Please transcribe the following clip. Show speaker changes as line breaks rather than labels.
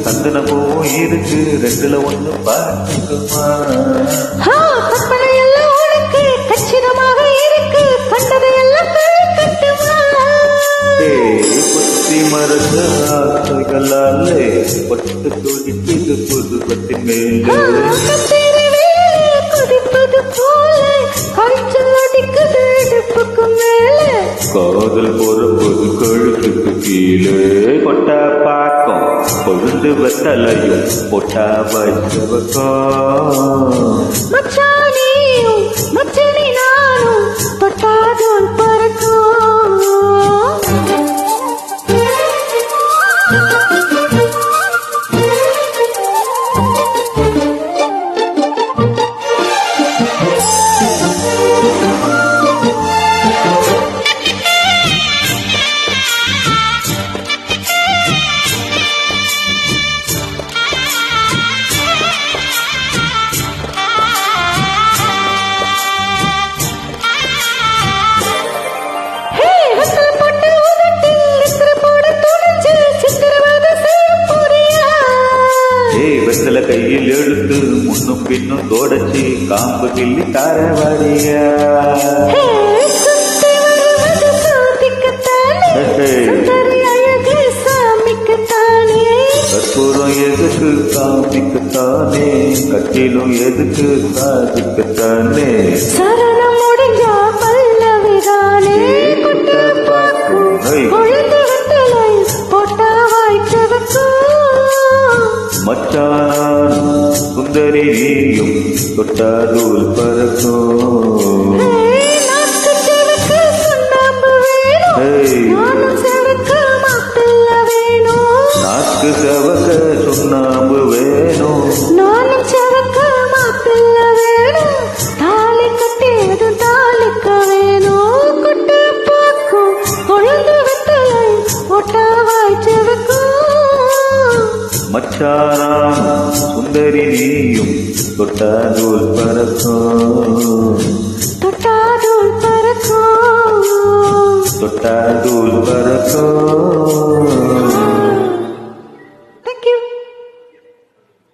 சந்தன பூவும் இருக்கு, ரெண்டுல ஒண்ணு பார்த்துக்குமா.
கற்பனை எல்லாம் உனக்கு கச்சிதமாக இருக்கு, கண்டதையெல்லாம் கட்டுமா.
புத்தி மறந்த ஆசைகளாலே பட்டு துடிக்குது புதுவத்தின் மேலே.
கொதிப்பது போல காய்ச்சல் அடிக்குது இடுப்புக்கு மேலே.
காதல் பொறுப்பது கழுத்துக்கு கீழே. பொட்டா பாக்கம் பொழுது வெத்தலையும் பொட்டா வைத்தவக்கம்.
மச்சானியும் மச்சனி நானும் தொட்டாதோல் பறக்கும்.
வெத்தல கையில் எழுத்து முன்னும் பின்னும் தோடச்சி காம்பு கிள்ளி தாரவாடியா. கற்பூரம் எதுக்கு காமிக்கத்தானே, கட்டிலும் எதுக்கு சாதிக்கத்தானே.
சரணம் முடிஞ்சா பல்லவிதானே.
மச்சான் சுந்தரி நீயும் தொட்டாதூல் பறக்கும். நாக்கு செவக்க சுண்ணாம்பு வேணும்,
நானும் செவக்க மாப்பிள்ள வேணும். தாலி கட்டியது தாலிக்க வேணும். கொட்டு பாக்கும் கொழுந்து வெத்தலை ஒட்டாவாய் செவக்கும்.
மச்சானா சுந்தரி நீயும் தொட்டாதூல் பறக்கும்.
தொட்டாதூல் பறக்கும்.
தொட்டாதூல் பறக்கும்.